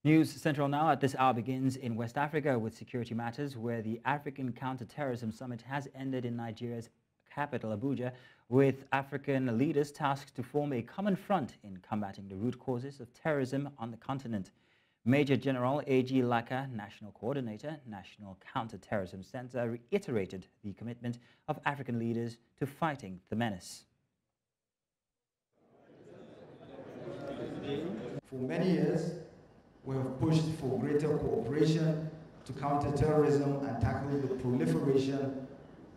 News Central now at this hour begins in West Africa with security matters, where the African Counterterrorism Summit has ended in Nigeria's capital, Abuja, with African leaders tasked to form a common front in combating the root causes of terrorism on the continent. Major General A.G. Laka, National Coordinator, National Counterterrorism Center, reiterated the commitment of African leaders to fighting the menace. For many years, we have pushed for greater cooperation to counter terrorism and tackle the proliferation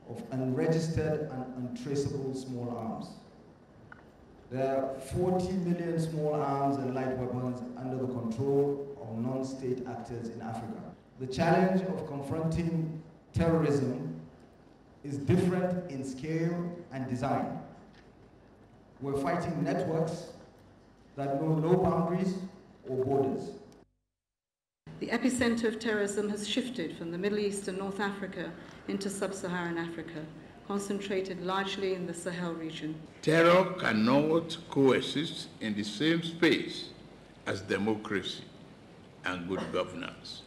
of unregistered and untraceable small arms. There are 40 million small arms and light weapons under the control of non-state actors in Africa. The challenge of confronting terrorism is different in scale and design. We're fighting networks that know no boundaries or borders. The epicenter of terrorism has shifted from the Middle East and North Africa into sub-Saharan Africa, concentrated largely in the Sahel region. Terror cannot coexist in the same space as democracy and good governance.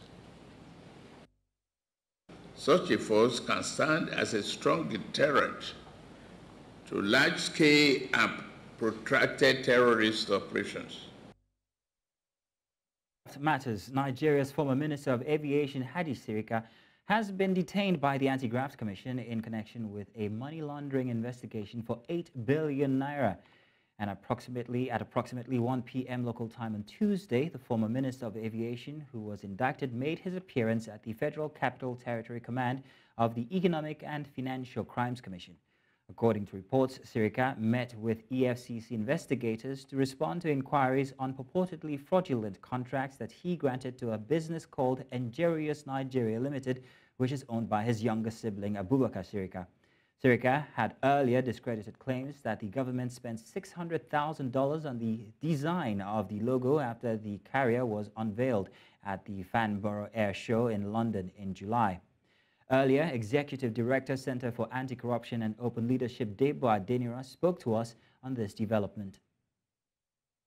Such a force can stand as a strong deterrent to large-scale and protracted terrorist operations. Matters. Nigeria's former Minister of Aviation, Hadi Sirika, has been detained by the Anti-Graft Commission in connection with a money laundering investigation for 8 billion naira. And at approximately 1 p.m. local time on Tuesday, the former Minister of Aviation, who was indicted, made his appearance at the Federal Capital Territory Command of the Economic and Financial Crimes Commission. According to reports, Sirika met with EFCC investigators to respond to inquiries on purportedly fraudulent contracts that he granted to a business called Enjerius Nigeria Limited, which is owned by his younger sibling, Abubakar Sirika. Sirika had earlier discredited claims that the government spent $600,000 on the design of the logo after the carrier was unveiled at the Farnborough Air Show in London in July. Earlier, Executive Director, Center for Anti-Corruption and Open Leadership, Debo Adenira, spoke to us on this development.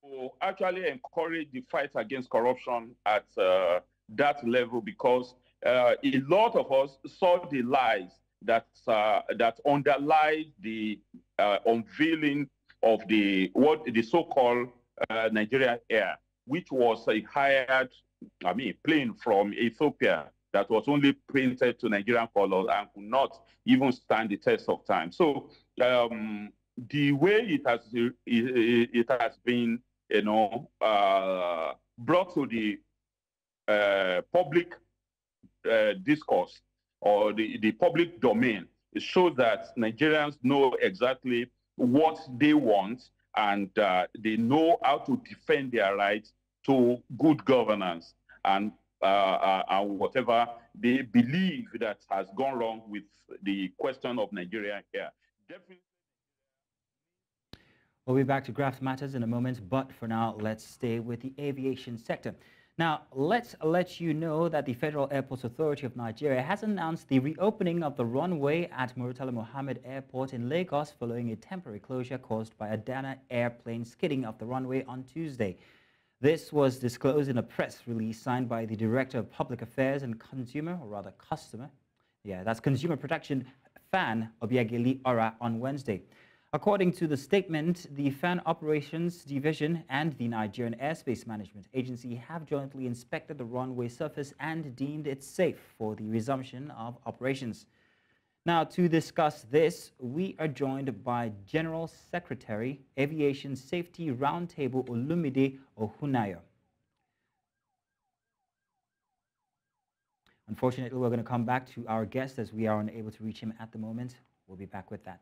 To actually encourage the fight against corruption at that level, because a lot of us saw the lies that underlie the unveiling of the so-called Nigerian Air, which was a hired, plane from Ethiopia that was only painted to Nigerian colors and could not even stand the test of time. So the way it has been, brought to the public discourse or the public domain, it shows that Nigerians know exactly what they want, and they know how to defend their rights to good governance and whatever they believe that has gone wrong with the question of Nigeria here. Definitely. We'll be back to Graft Matters in a moment, but for now, let's stay with the aviation sector. Now, let's let you know that the Federal Airports Authority of Nigeria has announced the reopening of the runway at Murtala Mohammed Airport in Lagos following a temporary closure caused by a Dana airplane skidding off the runway on Tuesday. This was disclosed in a press release signed by the Director of Public Affairs and Consumer Protection, Fan Obiageli Ora, on Wednesday. According to the statement, the Fan Operations Division and the Nigerian Airspace Management Agency have jointly inspected the runway surface and deemed it safe for the resumption of operations. Now, to discuss this, we are joined by General Secretary, Aviation Safety Roundtable, Olumide Ohunayo. Unfortunately, we're going to come back to our guest as we are unable to reach him at the moment. We'll be back with that.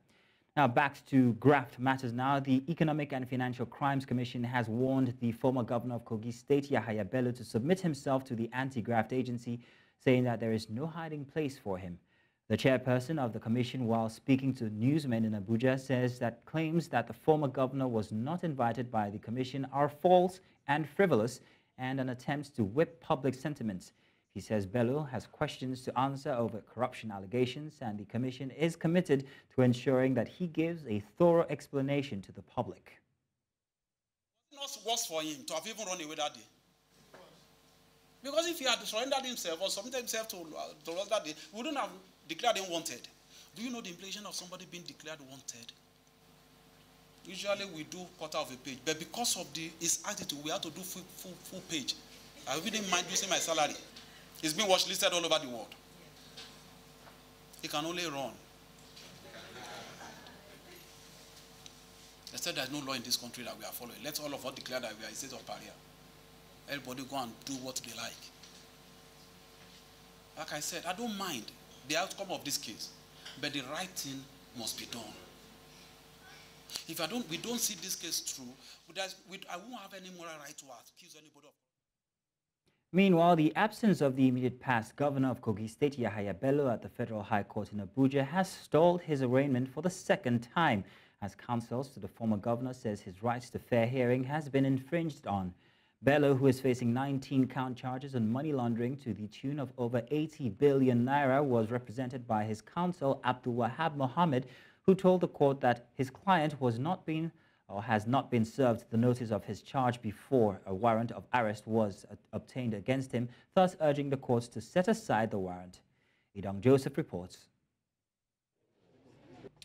Now, back to Graft Matters now. The Economic and Financial Crimes Commission has warned the former governor of Kogi State, Yahaya Bello, to submit himself to the anti-graft agency, saying that there is no hiding place for him. The chairperson of the commission, while speaking to newsmen in Abuja, says that claims that the former governor was not invited by the commission are false and frivolous and an attempt to whip public sentiments. He says Bello has questions to answer over corruption allegations, and the commission is committed to ensuring that he gives a thorough explanation to the public. It was worse for him to have even run away that day. Because if he had surrendered himself or submitted himself to us that day, we wouldn't have declared him wanted. Do you know the implication of somebody being declared wanted? Usually we do quarter of a page, but because of his attitude, we have to do full page. I wouldn't mind using my salary. He's been watch listed all over the world. He can only run. They said there's no law in this country that we are following. Let all of us declare that we are a state of barrier. Everybody go and do what they like. Like I said, I don't mind the outcome of this case, but the right thing must be done. If we don't see this case through, I won't have any moral right to accuse anybody of. Meanwhile, the absence of the immediate past governor of Kogi State, Yahaya Bello, at the Federal High Court in Abuja has stalled his arraignment for the second time, as counsels to the former governor says his rights to fair hearing has been infringed on. Bello, who is facing 19-count charges on money laundering to the tune of over 80 billion naira, was represented by his counsel Abdul Wahab Mohammed, who told the court that his client has not been served the notice of his charge before a warrant of arrest was obtained against him, thus urging the courts to set aside the warrant. Idong Joseph reports.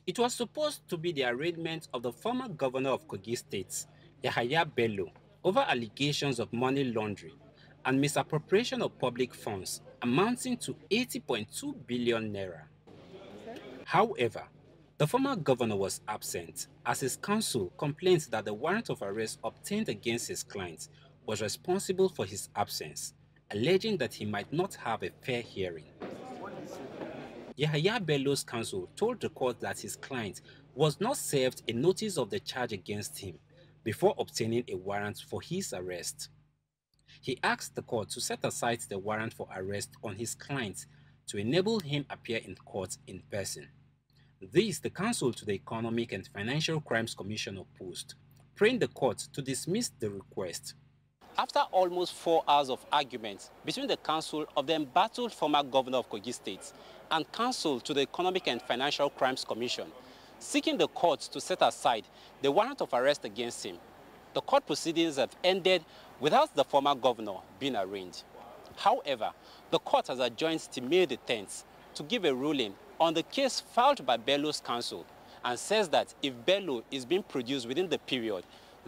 It was supposed to be the arraignment of the former governor of Kogi State, Yahaya Bello, over allegations of money laundering and misappropriation of public funds amounting to 80.2 billion naira. However, the former governor was absent as his counsel complained that the warrant of arrest obtained against his client was responsible for his absence, alleging that he might not have a fair hearing. Yahaya Bello's counsel told the court that his client was not served a notice of the charge against him before obtaining a warrant for his arrest. He asked the court to set aside the warrant for arrest on his client to enable him appear in court in person. This, the counsel to the Economic and Financial Crimes Commission opposed, praying the court to dismiss the request. After almost 4 hours of argument between the counsel of the embattled former governor of Kogi State and counsel to the Economic and Financial Crimes Commission, seeking the court to set aside the warrant of arrest against him, the court proceedings have ended without the former governor being arraigned. However, the court has adjourned till May the 10th to give a ruling on the case filed by Bello's counsel and says that if Bello is being produced within the period,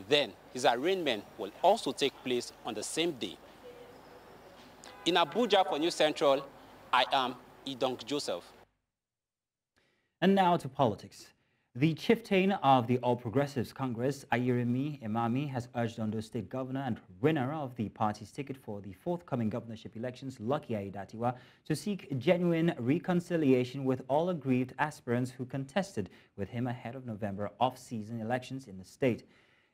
then his arraignment will also take place on the same day. In Abuja for News Central, I am Idong Joseph. And now to politics. The chieftain of the All Progressives Congress, Ayeremi Emami, has urged Ondo State Governor and winner of the party's ticket for the forthcoming governorship elections, Lucky Aiyedatiwa, to seek genuine reconciliation with all aggrieved aspirants who contested with him ahead of November off-season elections in the state.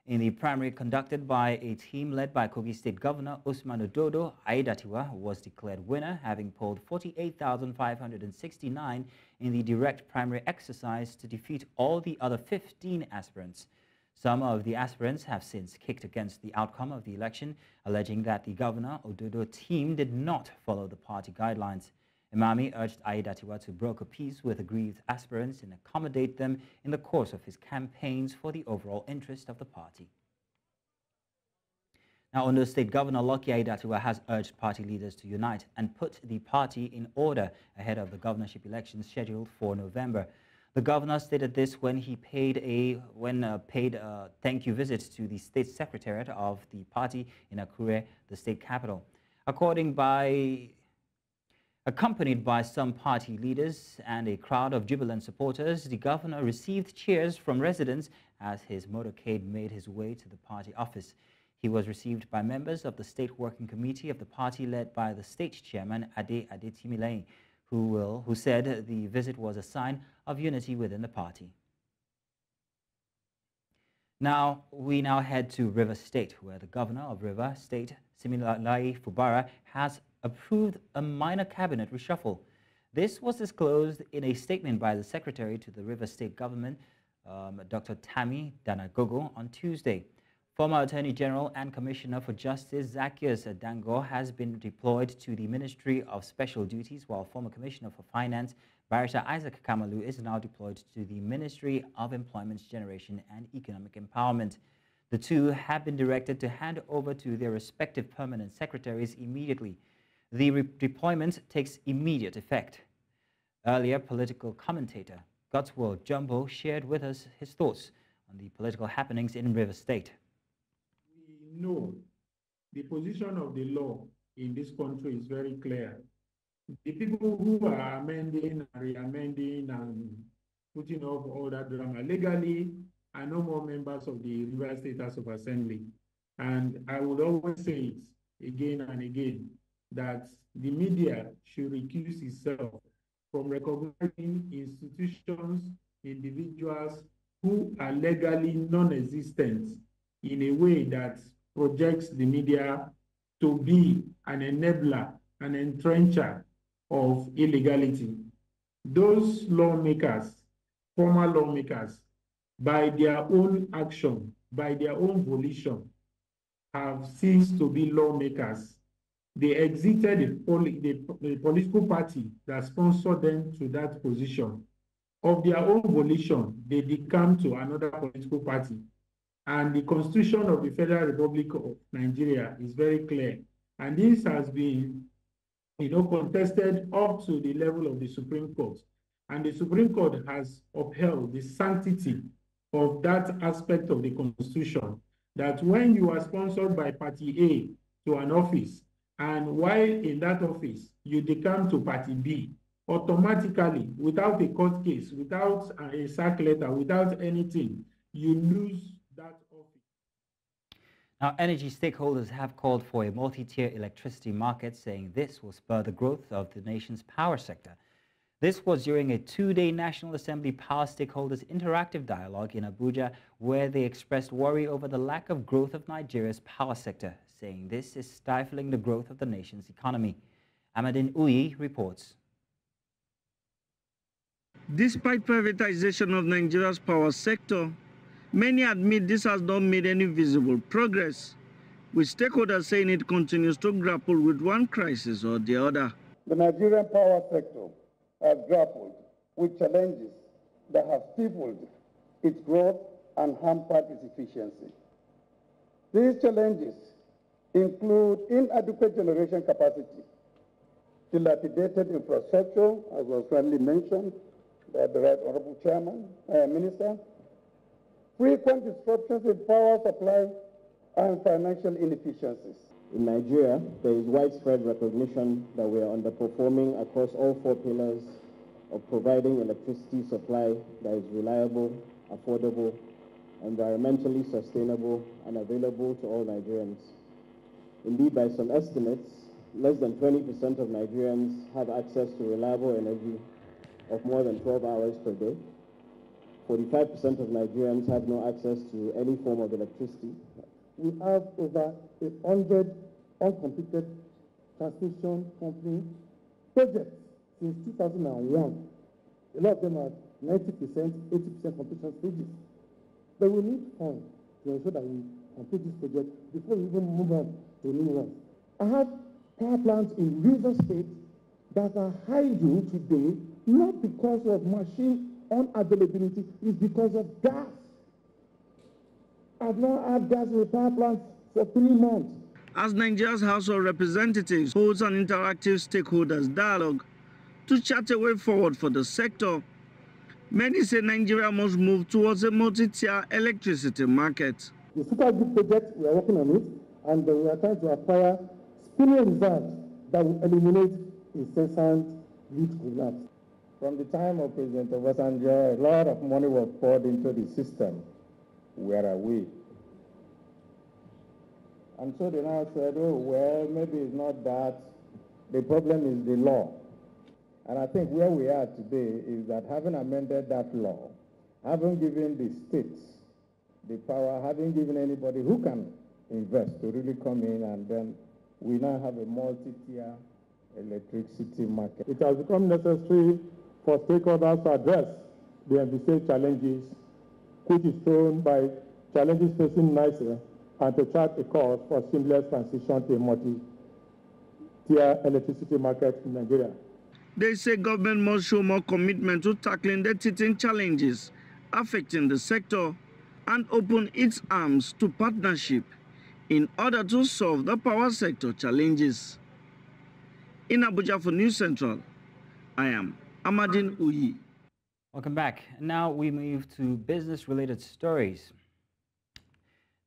In the primary conducted by a team led by Kogi State Governor Usman Ododo, Aiyedatiwa was declared winner, having polled 48,569 in the direct primary exercise to defeat all the other 15 aspirants. Some of the aspirants have since kicked against the outcome of the election, alleging that the Governor Ododo team did not follow the party guidelines. Emami urged Aiyedatiwa to broker peace with aggrieved aspirants and accommodate them in the course of his campaigns for the overall interest of the party. Now, Ondo State Governor Lucky Aiyedatiwa has urged party leaders to unite and put the party in order ahead of the governorship elections scheduled for November. The governor stated this when he paid a thank you visit to the state secretariat of the party in Akure, the state capital. Accompanied by some party leaders and a crowd of jubilant supporters, the governor received cheers from residents as his motorcade made his way to the party office. He was received by members of the State Working Committee of the party led by the state chairman, Ade Timilei, who said the visit was a sign of unity within the party. We now head to River State, where the governor of River State, Siminalayi Fubara, has approved a minor cabinet reshuffle. This was disclosed in a statement by the secretary to the River State government, Dr. Tammy Danagogo, on Tuesday. Former Attorney General and Commissioner for Justice Zacchaeus Dango has been deployed to the Ministry of Special Duties, while former Commissioner for Finance, Barrister Isaac Kamalu, is now deployed to the Ministry of Employment Generation and Economic Empowerment. The two have been directed to hand over to their respective permanent secretaries immediately. The redeployment takes immediate effect. Earlier, political commentator Godswill Jumbo shared with us his thoughts on the political happenings in River State. We know the position of the law in this country is very clear. The people who are amending and re-amending and putting up all that drama legally are no more members of the River State House of Assembly. And I would always say it again and again that the media should recuse itself from recognizing institutions, individuals who are legally non-existent in a way that projects the media to be an enabler, an entrencher of illegality. Those lawmakers, former lawmakers, by their own action, by their own volition, have ceased to be lawmakers. They exited the political party that sponsored them to that position. Of their own volition, they decamped to another political party. And the Constitution of the Federal Republic of Nigeria is very clear. And this has been, contested up to the level of the Supreme Court. And the Supreme Court has upheld the sanctity of that aspect of the Constitution, that when you are sponsored by Party A to an office, and while in that office, you decamp to Party B, automatically, without a court case, without a sack letter, without anything, you lose that office. Now, energy stakeholders have called for a multi-tier electricity market, saying this will spur the growth of the nation's power sector. This was during a two-day National Assembly Power Stakeholders Interactive Dialogue in Abuja, where they expressed worry over the lack of growth of Nigeria's power sector, saying this is stifling the growth of the nation's economy. Amadin Uyi reports. Despite privatization of Nigeria's power sector, many admit this has not made any visible progress, with stakeholders saying it continues to grapple with one crisis or the other. The Nigerian power sector has grappled with challenges that have stifled its growth and hampered its efficiency. These challenges include inadequate generation capacity, dilapidated infrastructure, as was kindly mentioned by the Right Honorable Chairman, Minister, frequent disruptions in power supply, and financial inefficiencies. In Nigeria, there is widespread recognition that we are underperforming across all four pillars of providing electricity supply that is reliable, affordable, environmentally sustainable, and available to all Nigerians. Indeed, by some estimates, less than 20% of Nigerians have access to reliable energy of more than 12 hours per day. 45% of Nigerians have no access to any form of electricity. We have over 100 uncompleted transmission company projects since 2001. A lot of them are 90%, 80% completion stages. But we need funds to ensure that we complete this project before we even move on to new ones. I have power plants in River State that are idle today, not because of machine unavailability, it's because of gas. I've not had gas in the power plant for 3 months. As Nigeria's House of Representatives holds an interactive stakeholders dialogue to chart a way forward for the sector, many say Nigeria must move towards a multi-tier electricity market. The Fiscal project, we are working on it, and we are trying to acquire spinning reserves that will eliminate incessant grid collapse. From the time of President Obasanjo, a lot of money was poured into the system. Where are we? And so they now said, oh, well, maybe it's not that. The problem is the law. And I think where we are today is that having amended that law, having given the states the power, having given anybody who can invest to really come in, and then we now have a multi-tier electricity market. It has become necessary for stakeholders to address the envisaged challenges, which is shown by challenges facing Nigeria, and to chart a course for seamless transition to a multi-tier electricity market in Nigeria. They say government must show more commitment to tackling the teething challenges affecting the sector and open its arms to partnership in order to solve the power sector challenges. In Abuja for News Central, I am Amadine Uyi. Welcome back. Now we move to business-related stories.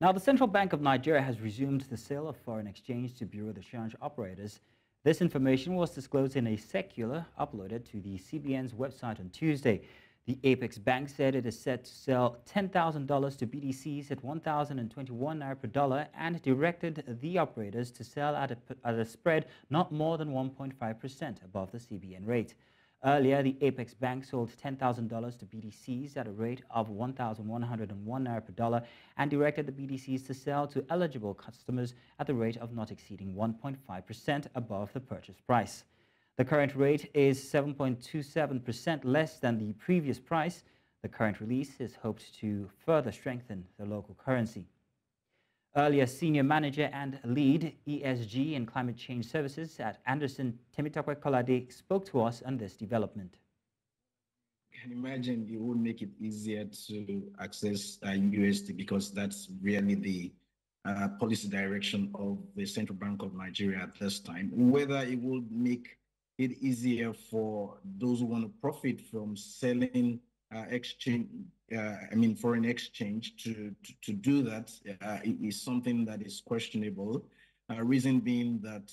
Now, the Central Bank of Nigeria has resumed the sale of foreign exchange to Bureau de Change operators. This information was disclosed in a circular uploaded to the CBN's website on Tuesday. The Apex Bank said it is set to sell $10,000 to BDCs at 1,021 naira per dollar and directed the operators to sell at a spread not more than 1.5% above the CBN rate. Earlier, the Apex Bank sold $10,000 to BDCs at a rate of 1,101 naira per dollar and directed the BDCs to sell to eligible customers at the rate of not exceeding 1.5% above the purchase price. The current rate is 7.27% less than the previous price. The current release is hoped to further strengthen the local currency. Earlier, senior manager and lead ESG and climate change services at Anderson Temitakwe Kolade spoke to us on this development. You can imagine it would make it easier to access USD because that's really the policy direction of the Central Bank of Nigeria at this time. Whether it would make it easier for those who want to profit from selling foreign exchange to do that is something that is questionable. Reason being that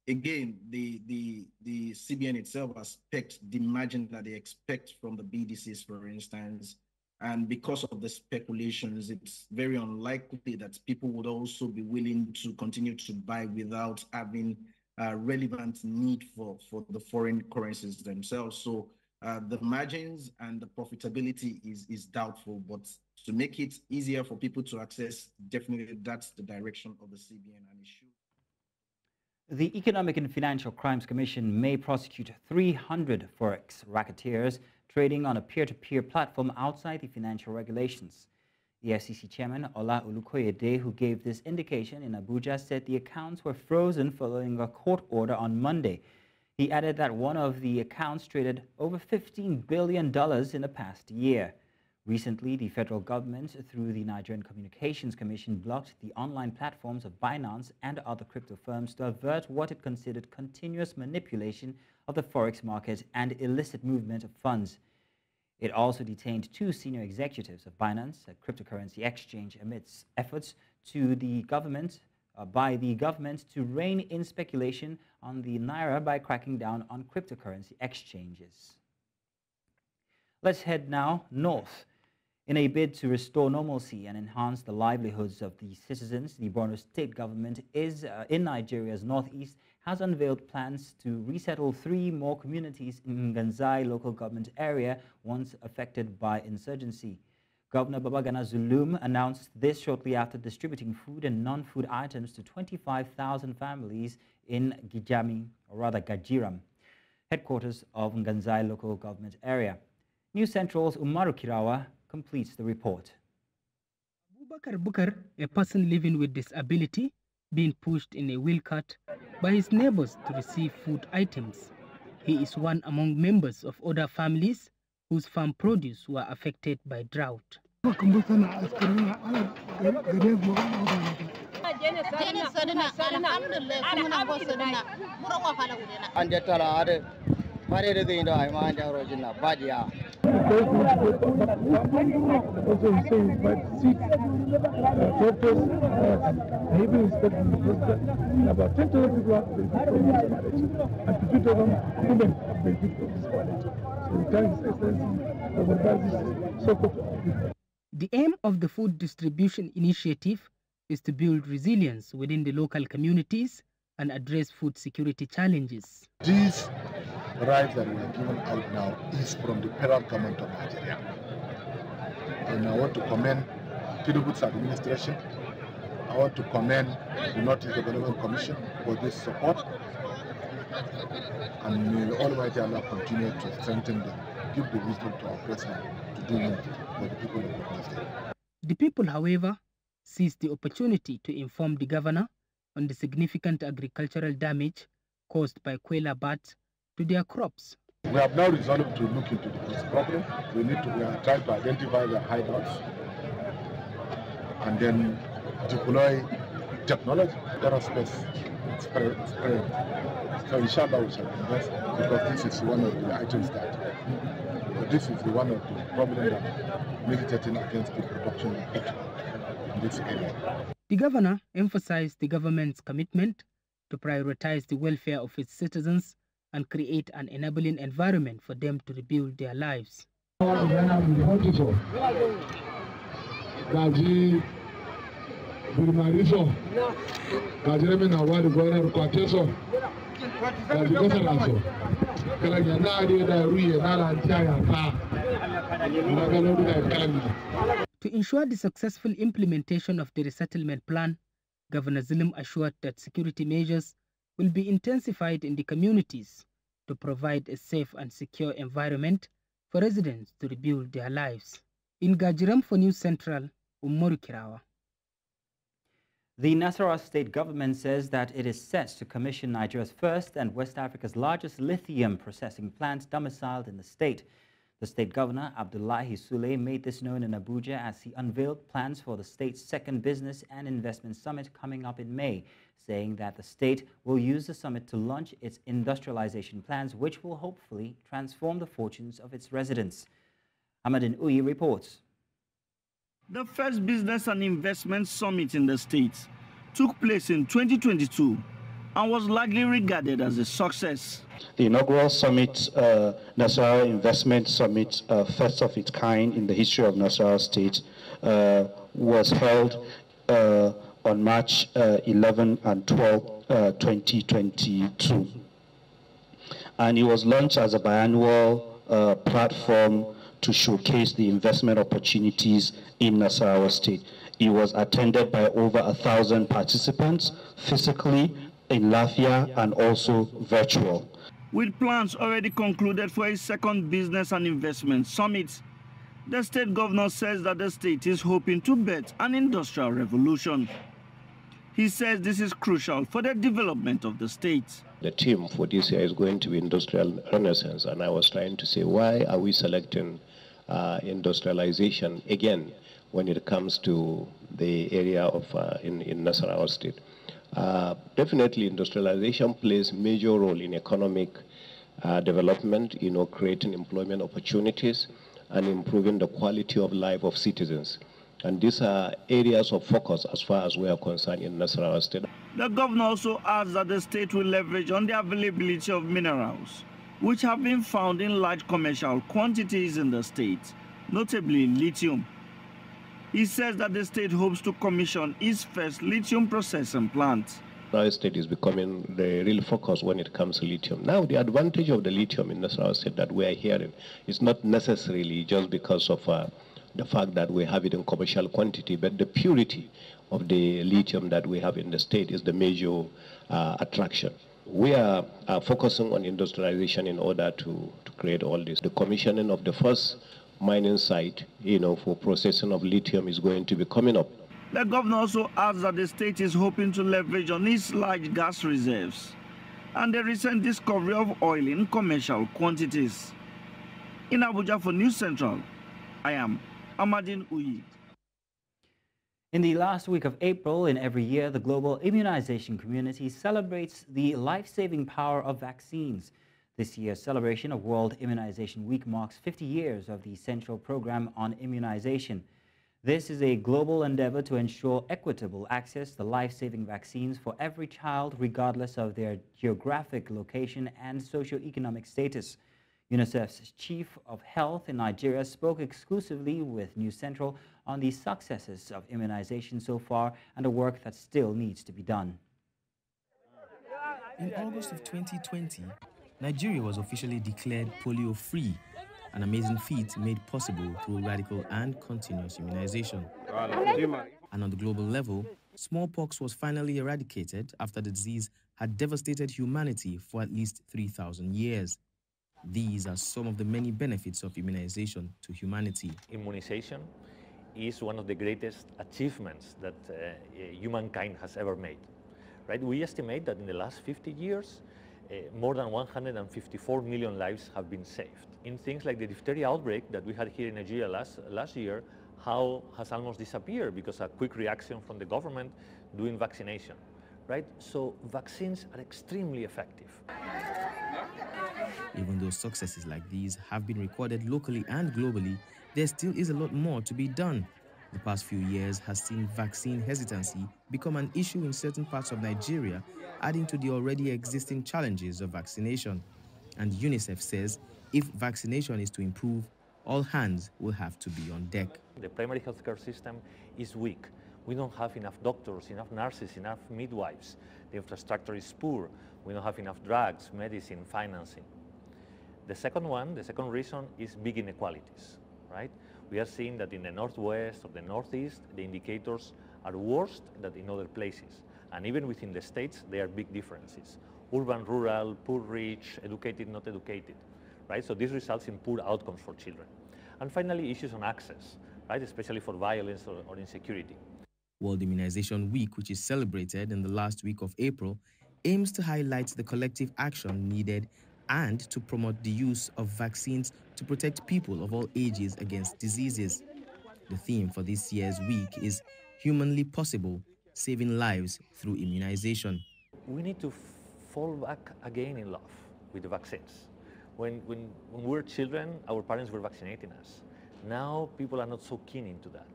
again, the CBN itself has pegged the margin that they expect from the BDCs, for instance, and because of the speculations, it's very unlikely that people would also be willing to continue to buy without having relevant need for the foreign currencies themselves. So the margins and the profitability is doubtful, but to make it easier for people to access, definitely that's the direction of the CBN and issue. The Economic and Financial Crimes Commission may prosecute 300 Forex racketeers trading on a peer-to-peer platform outside the financial regulations. The FCC chairman, Ola Olukoyede, who gave this indication in Abuja, said the accounts were frozen following a court order on Monday. He added that one of the accounts traded over $15 billion in the past year. Recently, the federal government, through the Nigerian Communications Commission, blocked the online platforms of Binance and other crypto firms to avert what it considered continuous manipulation of the forex market and illicit movement of funds. It also detained 2 senior executives of Binance, a cryptocurrency exchange, amidst efforts by the government to rein in speculation on the naira by cracking down on cryptocurrency exchanges. Let's head now north. In a bid to restore normalcy and enhance the livelihoods of the citizens, the Borno state government in Nigeria's northeast has unveiled plans to resettle 3 more communities in Nganzai local government area once affected by insurgency. Governor Babagana Zulum announced this shortly after distributing food and non-food items to 25,000 families in Gajiram, headquarters of Nganzai local government area. News Central's Umaru Kirawa completes the report. Abubakar Bukar, a person living with disability, being pushed in a wheel cart by his neighbors to receive food items. He is one among members of other families whose farm produce were affected by drought. The aim of the food distribution initiative is to build resilience within the local communities and address food security challenges. These rights that we are given out now is from the federal government of Nigeria. And I want to commend Tinubu's administration. I want to commend the Northeast Development Commission for this support. And may Almighty Allah continue to strengthen them, give the wisdom to our president to do more for the people of the state. The people, however, seized the opportunity to inform the governor on the significant agricultural damage caused by Kwela bats to their crops. We have now resolved to look into this problem. We are trying to identify the hideouts and then deploy technology, aerospace, spread. So inshallah we shall invest, because this is one of the items this is one of the problems that militating against the production of petrol in this area. The governor emphasized the government's commitment to prioritize the welfare of its citizens and create an enabling environment for them to rebuild their lives. To ensure the successful implementation of the resettlement plan, Governor Zulum assured that security measures will be intensified in the communities to provide a safe and secure environment for residents to rebuild their lives. In Gajiram for News Central, Umaru Kirawa. The Nasarawa state government says that it is set to commission Nigeria's first and West Africa's largest lithium processing plant domiciled in the state. The state governor, Abdullahi Sule, made this known in Abuja as he unveiled plans for the state's second business and investment summit coming up in May, saying that the state will use the summit to launch its industrialization plans, which will hopefully transform the fortunes of its residents. Ahmadin Uyi reports. The first business and investment summit in the state took place in 2022 and was largely regarded as a success. The inaugural summit, Nasarawa Investment Summit, first of its kind in the history of Nasarawa State, was held on March 11 and 12, 2022. And it was launched as a biannual platform to showcase the investment opportunities in Nasarawa State. It was attended by over 1,000 participants, physically, in Lafia, and also virtual. With plans already concluded for a second business and investment summit, the state governor says that the state is hoping to bet an industrial revolution. He says this is crucial for the development of the state. The theme for this year is going to be industrial renaissance, and I was trying to say, why are we selecting industrialization again when it comes to the area of in Nasarawa State? Definitely industrialization plays a major role in economic development, creating employment opportunities and improving the quality of life of citizens. And these are areas of focus as far as we are concerned in Nasarawa State. The governor also adds that the state will leverage on the availability of minerals, which have been found in large commercial quantities in the state, notably lithium. He says that the state hopes to commission its first lithium processing plant. Nasarawa State is becoming the real focus when it comes to lithium. Now, the advantage of the lithium in Nasarawa State that we are hearing is not necessarily just because of the fact that we have it in commercial quantity, but the purity of the lithium that we have in the state is the major attraction. We are focusing on industrialization in order to create all this. The commissioning of the first mining site, for processing of lithium is going to be coming up. The governor also adds that the state is hoping to leverage on its large gas reserves and the recent discovery of oil in commercial quantities. In Abuja for News Central, I am Ahmadin Uyi. In the last week of April in every year, the global immunization community celebrates the life-saving power of vaccines. This year's celebration of World Immunization Week marks 50 years of the Central Program on Immunization. This is a global endeavor to ensure equitable access to life-saving vaccines for every child, regardless of their geographic location and socioeconomic status. UNICEF's Chief of Health in Nigeria spoke exclusively with News Central on the successes of immunization so far and the work that still needs to be done. In August of 2020, Nigeria was officially declared polio-free, an amazing feat made possible through radical and continuous immunization. And on the global level, smallpox was finally eradicated after the disease had devastated humanity for at least 3,000 years. These are some of the many benefits of immunization to humanity. Immunization is one of the greatest achievements that humankind has ever made. Right? We estimate that in the last 50 years, more than 154 million lives have been saved. In things like the diphtheria outbreak that we had here in Nigeria last year, how has almost disappeared because a quick reaction from the government doing vaccination, right? So vaccines are extremely effective. Even though successes like these have been recorded locally and globally, there still is a lot more to be done. The past few years has seen vaccine hesitancy become an issue in certain parts of Nigeria, adding to the already existing challenges of vaccination. And UNICEF says if vaccination is to improve, all hands will have to be on deck. The primary healthcare system is weak. We don't have enough doctors, enough nurses, enough midwives. The infrastructure is poor. We don't have enough drugs, medicine, financing. The second reason is big inequalities, right? We are seeing that in the Northwest or the Northeast, the indicators are worse than in other places. And even within the states, there are big differences. Urban, rural, poor, rich, educated, not educated, right? So this results in poor outcomes for children. And finally, issues on access, right? Especially for violence or insecurity. World Immunization Week, which is celebrated in the last week of April, aims to highlight the collective action needed and to promote the use of vaccines to protect people of all ages against diseases. The theme for this year's week is Humanly Possible, Saving Lives Through Immunization. We need to fall back again in love with the vaccines. When we were children, our parents were vaccinating us. Now people are not so keen into that.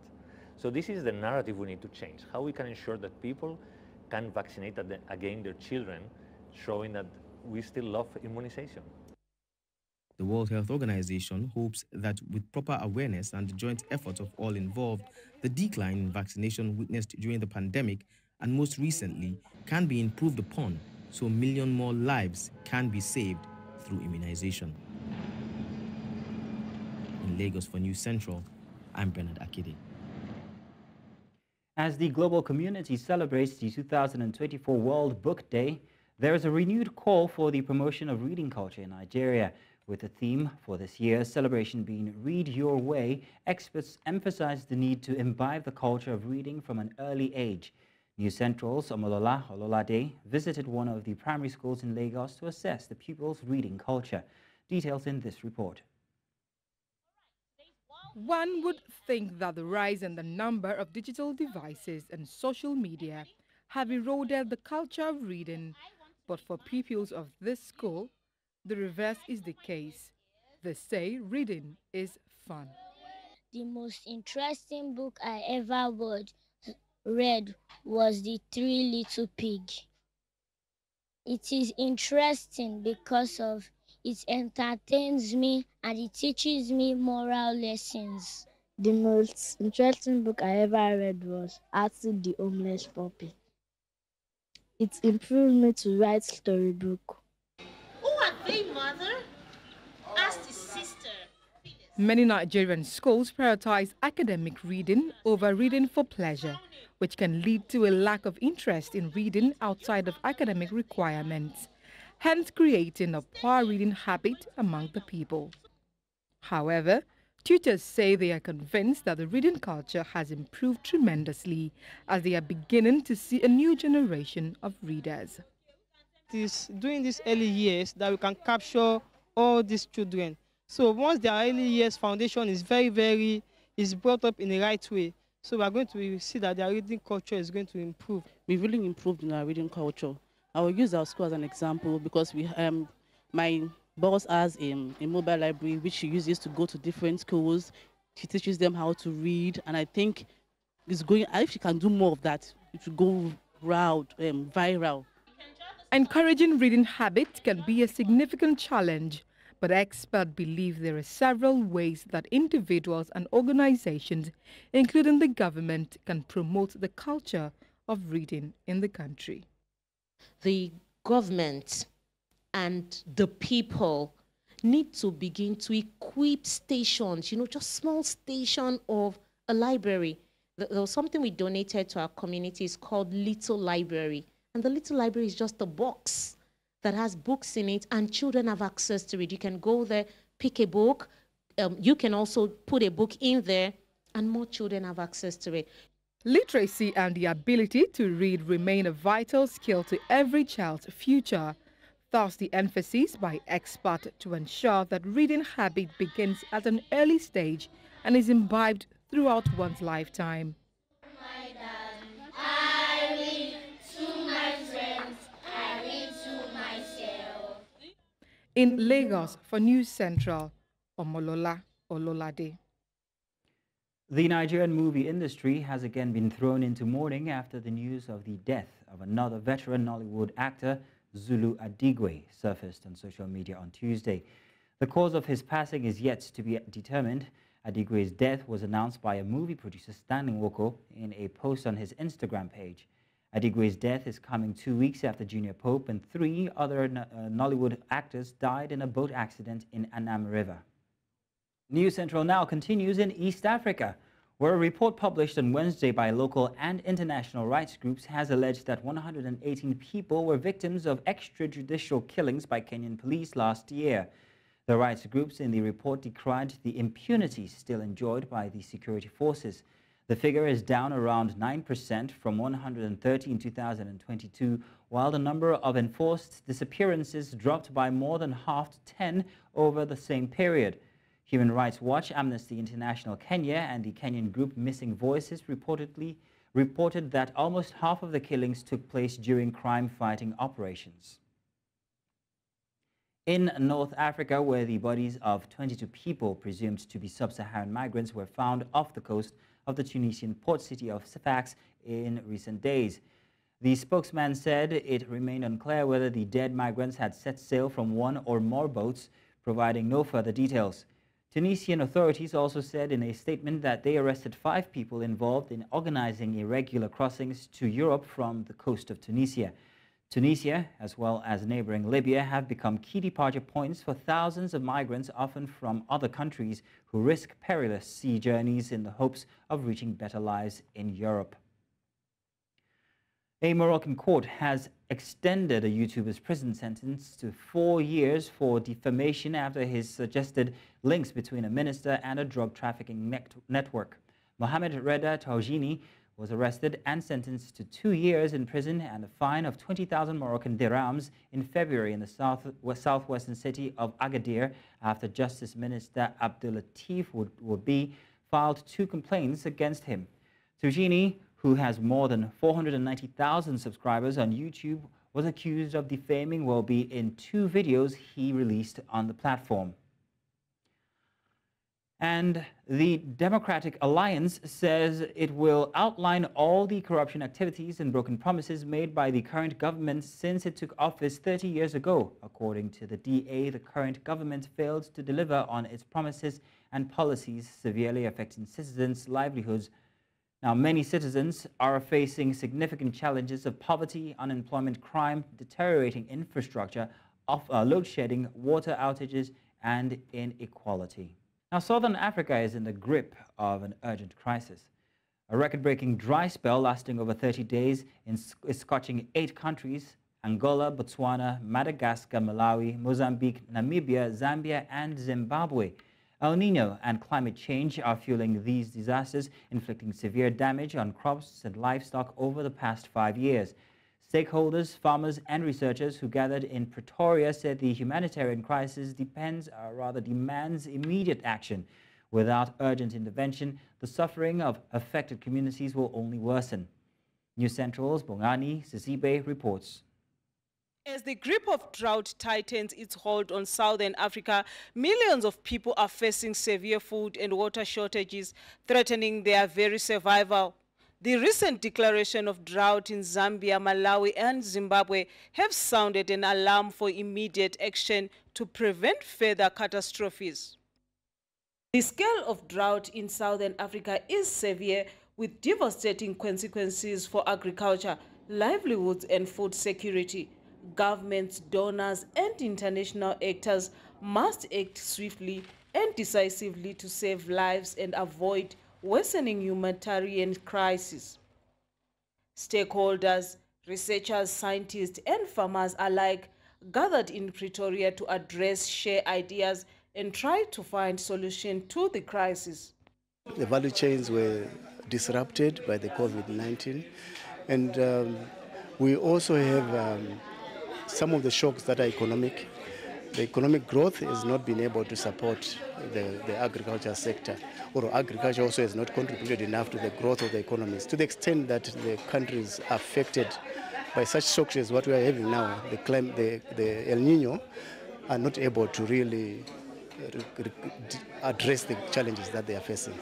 So this is the narrative we need to change, how we can ensure that people can vaccinate again their children, showing that we still love immunization. The World Health Organization hopes that with proper awareness and the joint effort of all involved, the decline in vaccination witnessed during the pandemic and most recently can be improved upon so a million more lives can be saved through immunization. In Lagos for News Central, I'm Bernard Akide. As the global community celebrates the 2024 World Book Day, there is a renewed call for the promotion of reading culture in Nigeria. With the theme for this year's celebration being Read Your Way, experts emphasize the need to imbibe the culture of reading from an early age. News Central's Omolola Ololade visited one of the primary schools in Lagos to assess the pupils' reading culture. Details in this report. One would think that the rise in the number of digital devices and social media have eroded the culture of reading, but for pupils of this school, the reverse is the case. They say reading is fun. The most interesting book I ever read was The Three Little Pigs. It is interesting because of it entertains me and it teaches me moral lessons. The most interesting book I ever read was Artie the Homeless Puppy. It improved me to write storybook. Who are they, mother? Asked his sister. Many Nigerian schools prioritize academic reading over reading for pleasure, which can lead to a lack of interest in reading outside of academic requirements, hence creating a poor reading habit among the people. However, tutors say they are convinced that the reading culture has improved tremendously as they are beginning to see a new generation of readers. It is during these early years that we can capture all these children. So once their early years foundation is is brought up in the right way, so we are going to see that their reading culture is going to improve. We've really improved in our reading culture. I will use our school as an example because my boss has a mobile library which she uses to go to different schools. She teaches them how to read, and I think it's going. If she can do more of that, it will go viral. Encouraging reading habits can be a significant challenge, but experts believe there are several ways that individuals and organizations, including the government, can promote the culture of reading in the country. The government and the people need to begin to equip stations, just small station of a library. There was something we donated to our communities called Little Library. And the Little Library is just a box that has books in it and children have access to it. You can go there, pick a book. You can also put a book in there and more children have access to it. Literacy and the ability to read remain a vital skill to every child's future. Thus, the emphasis by experts to ensure that reading habit begins at an early stage and is imbibed throughout one's lifetime. I read to my friends, I read to myself. In Lagos for News Central, Omolola Ololade. The Nigerian movie industry has again been thrown into mourning after the news of the death of another veteran Nollywood actor, Zulu Adigwe, surfaced on social media on Tuesday. The cause of his passing is yet to be determined. Adigwe's death was announced by a movie producer, Stanley Nwoko, in a post on his Instagram page. Adigwe's death is coming 2 weeks after Junior Pope and 3 other Nollywood actors died in a boat accident in Annam River. News Central now continues in East Africa, where a report published on Wednesday by local and international rights groups has alleged that 118 people were victims of extrajudicial killings by Kenyan police last year. The rights groups in the report decried the impunity still enjoyed by the security forces. The figure is down around 9% from 130 in 2022, while the number of enforced disappearances dropped by more than half to 10 over the same period. Human Rights Watch, Amnesty International Kenya, and the Kenyan group Missing Voices reported that almost half of the killings took place during crime-fighting operations. In North Africa, where the bodies of 22 people presumed to be sub-Saharan migrants were found off the coast of the Tunisian port city of Sfax in recent days. The spokesman said it remained unclear whether the dead migrants had set sail from one or more boats, providing no further details. Tunisian authorities also said in a statement that they arrested 5 people involved in organizing irregular crossings to Europe from the coast of Tunisia. Tunisia, as well as neighboring Libya, have become key departure points for thousands of migrants, often from other countries, who risk perilous sea journeys in the hopes of reaching better lives in Europe. A Moroccan court has extended a YouTuber's prison sentence to 4 years for defamation after his suggested links between a minister and a drug trafficking network. Mohamed Reda Taujini was arrested and sentenced to 2 years in prison and a fine of 20,000 Moroccan dirhams in February in the southwestern city of Agadir after Justice Minister Abdulatif Wabi filed 2 complaints against him. Taujini, who has more than 490,000 subscribers on YouTube, was accused of defaming Wabi in 2 videos he released on the platform. And the Democratic Alliance says it will outline all the corruption activities and broken promises made by the current government since it took office 30 years ago. According to the DA, the current government failed to deliver on its promises and policies, severely affecting citizens' livelihoods. Now, many citizens are facing significant challenges of poverty, unemployment, crime, deteriorating infrastructure, load shedding, water outages, and inequality. Now, Southern Africa is in the grip of an urgent crisis. A record-breaking dry spell lasting over 30 days is scorching 8 countries: Angola, Botswana, Madagascar, Malawi, Mozambique, Namibia, Zambia, and Zimbabwe. El Nino and climate change are fueling these disasters, inflicting severe damage on crops and livestock over the past 5 years. Stakeholders, farmers, and researchers who gathered in Pretoria said the humanitarian crisis demands immediate action. Without urgent intervention, the suffering of affected communities will only worsen. News Central's Bongani Sizibe reports. As the grip of drought tightens its hold on southern Africa, millions of people are facing severe food and water shortages, threatening their very survival. The recent declaration of drought in Zambia, Malawi, and Zimbabwe have sounded an alarm for immediate action to prevent further catastrophes. The scale of drought in southern Africa is severe, with devastating consequences for agriculture, livelihoods, and food security. Governments, donors, and international actors must act swiftly and decisively to save lives and avoid worsening humanitarian crisis. Stakeholders, researchers, scientists, and farmers alike gathered in Pretoria to address, share ideas, and try to find solutions to the crisis. The value chains were disrupted by the COVID-19, and we also have some of the shocks that are economic. the economic growth has not been able to support the agriculture sector, or agriculture also has not contributed enough to the growth of the economies, to the extent that the countries affected by such shocks as what we are having now, the El Nino, are not able to really address the challenges that they are facing.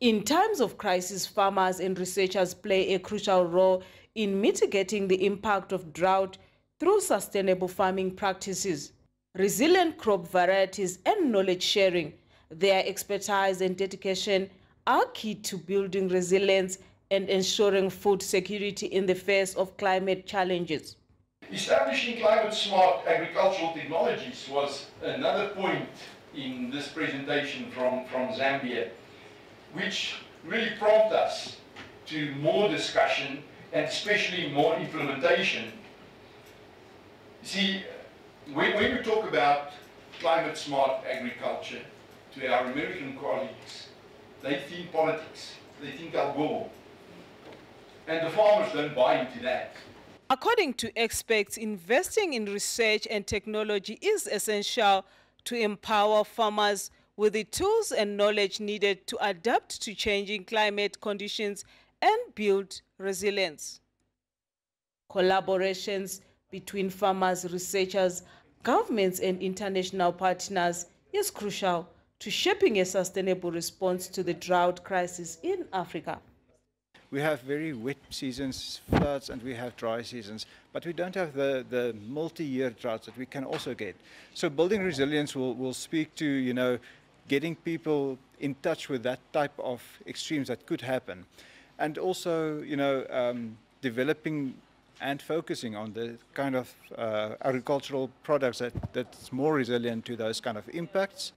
In times of crisis, farmers and researchers play a crucial role in mitigating the impact of drought through sustainable farming practices, resilient crop varieties, and knowledge sharing. Their expertise and dedication are key to building resilience and ensuring food security in the face of climate challenges. Establishing climate-smart agricultural technologies was another point in this presentation from Zambia, which really prompted us to more discussion and especially more implementation. See, when we talk about climate-smart agriculture to our American colleagues, they think politics, they think Al Gore, and the farmers don't buy into that. According to experts, investing in research and technology is essential to empower farmers with the tools and knowledge needed to adapt to changing climate conditions and build resilience. Collaborations between farmers, researchers, governments, and international partners is crucial to shaping a sustainable response to the drought crisis in Africa. We have very wet seasons, floods, and we have dry seasons, but we don't have the multi-year droughts that we can also get. So building resilience will speak to, you know, getting people in touch with that type of extremes that could happen. And also, you know, developing and focusing on the kind of agricultural products that's more resilient to those kind of impacts.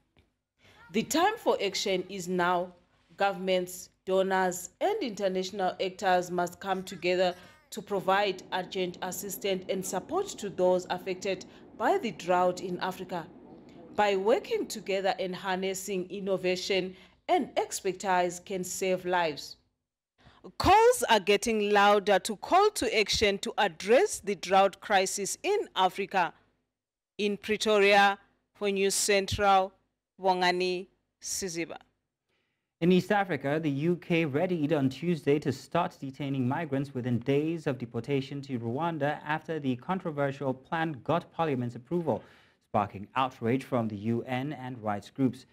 The time for action is now. Governments, donors, and international actors must come together to provide urgent assistance and support to those affected by the drought in Africa. By working together and harnessing innovation and expertise can save lives. Calls are getting louder to call to action to address the drought crisis in Africa. In Pretoria, for News Central, Wangani Siziba. In East Africa, the UK readied on Tuesday to start detaining migrants within days of deportation to Rwanda after the controversial plan got Parliament's approval, sparking outrage from the UN and rights groups.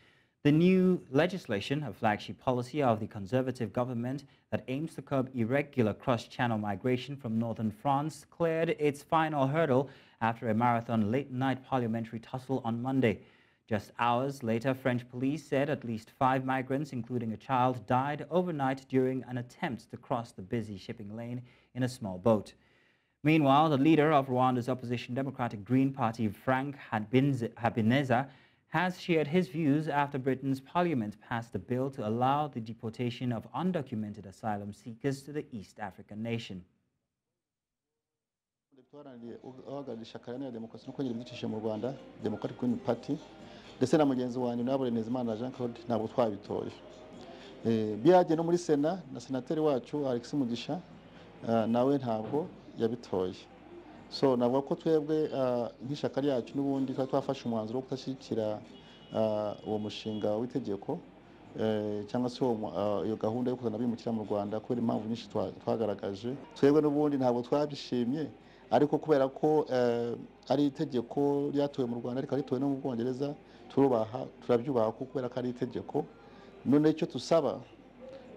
The new legislation, a flagship policy of the Conservative government that aims to curb irregular cross-channel migration from northern France, cleared its final hurdle after a marathon late-night parliamentary tussle on Monday. Just hours later, French police said at least 5 migrants, including a child, died overnight during an attempt to cross the busy shipping lane in a small boat. Meanwhile, the leader of Rwanda's opposition Democratic Green Party, Frank Habineza, has shared his views after Britain's parliament passed a bill to allow the deportation of undocumented asylum seekers to the East African nation. ndetse na mugenzi wanjye nabure Nezimana Jean Claude ntabwo twabitoye byaje no muri Sena na senateri wacu Alex Mugisha nawe ntabwo yabitoye so navuga ko twebwe nk'ishaka ryacu n'ubundi twafashe umwanzuro wo kutashyikira uwo mushinga w'itegeko cyangwa se iyo gahunda yo kuzana bimukira mu Rwanda kubera impamvu nyinshi twagaragaje twebwe n'ubundi ntabwo twabyishimye ariko kubera ko ari itegeko ryatowe mu Rwanda ariko ritowe no mu Bwongereza turabyubaha kubera ko ari itegeko none icyo tusaba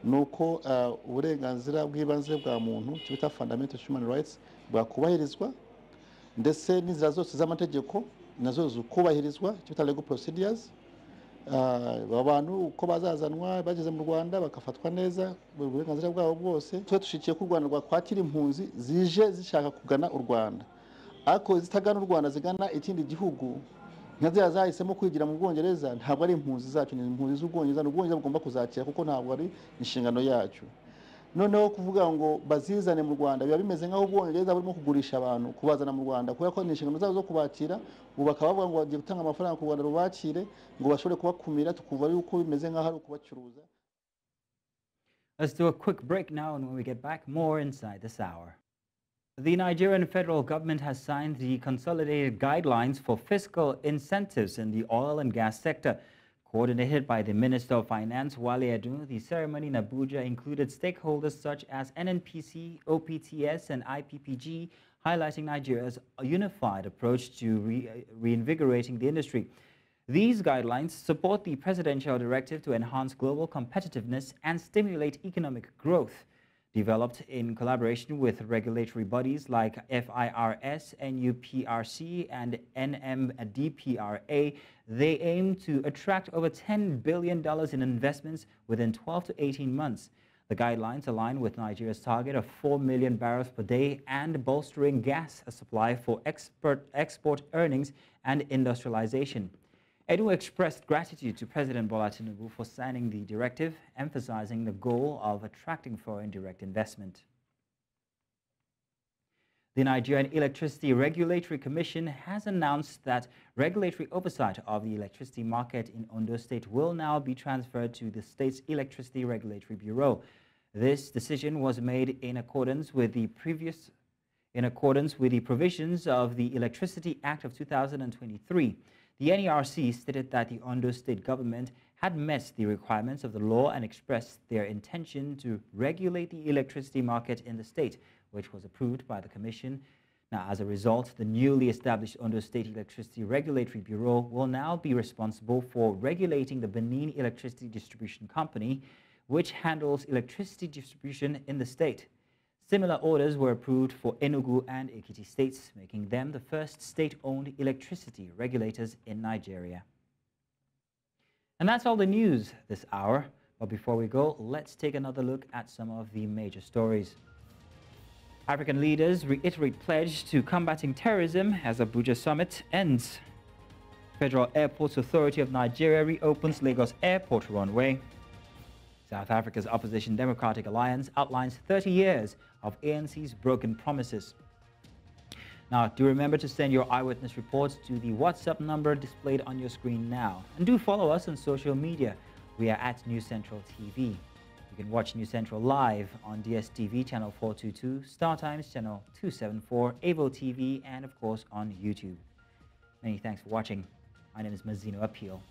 nuko uburenganzira bw'ibanze bwa muntu cyita fundamental human rights bwakubahirizwa ndetse n'inzira zose z'amategeko nazo zukubahirizwa cyita legal procedures abantu uko bazazanwa bageze mu Rwanda bakafatwa neza uburenganzira bwabo bwose twe dushikiye ku Rwanda rwakwakira impunzi zije zishaka kugana u Rwanda ariko zitagana u Rwanda zigana ikindi gihugu nkaziya zahisemo kwigira mu Bwongereza ntabwo ari impunzi zacu ni impunzi z'Ubwongereza n'Ubwongereza bugomba kuzakira kuko ntabwo ari inshingano yacu noneho kuvuga ngo bazizane mu Rwanda biba bimeze nk'aho Ubwongereza burimo kugurisha abantu kubazana mu Rwanda kubera ko ni inshingano zabo zo kubakira ubu bakaba bavuga ngo bagiye gutanga amafaranga ku Rwanda rubakire ngo bashobore kubakumira tukumva yuko bimeze nk'aho ari ukubacuruza. Let's do a quick break now, and when we get back, more inside this hour. The Nigerian federal government has signed the consolidated guidelines for fiscal incentives in the oil and gas sector. Coordinated by the Minister of Finance, Wale Edun, the ceremony in Abuja included stakeholders such as NNPC, OPTS, and IPPG, highlighting Nigeria's unified approach to reinvigorating the industry. These guidelines support the presidential directive to enhance global competitiveness and stimulate economic growth. Developed in collaboration with regulatory bodies like FIRS, NUPRC, and NMDPRA, they aim to attract over $10 billion in investments within 12 to 18 months. The guidelines align with Nigeria's target of 4 million barrels per day and bolstering gas supply for export earnings and industrialization. Edu expressed gratitude to President Bola Tinubu for signing the directive, emphasizing the goal of attracting foreign direct investment. The Nigerian Electricity Regulatory Commission has announced that regulatory oversight of the electricity market in Ondo State will now be transferred to the state's Electricity Regulatory Bureau. This decision was made in accordance with the provisions of the Electricity Act of 2023. The NERC stated that the Ondo State government had met the requirements of the law and expressed their intention to regulate the electricity market in the state, which was approved by the Commission. Now, as a result, the newly established Ondo State Electricity Regulatory Bureau will now be responsible for regulating the Benin Electricity Distribution Company, which handles electricity distribution in the state. Similar orders were approved for Enugu and Ekiti states, making them the first state-owned electricity regulators in Nigeria. And that's all the news this hour. But before we go, let's take another look at some of the major stories. African leaders reiterate pledge to combating terrorism as Abuja summit ends. Federal Airports Authority of Nigeria reopens Lagos Airport runway. South Africa's Opposition Democratic Alliance outlines 30 years of ANC's broken promises. Now, do remember to send your eyewitness reports to the WhatsApp number displayed on your screen now. And do follow us on social media. We are at News Central TV. You can watch News Central live on DSTV channel 422, StarTimes channel 274, Avo TV, and of course on YouTube. Many thanks for watching. My name is Mazino Appeal.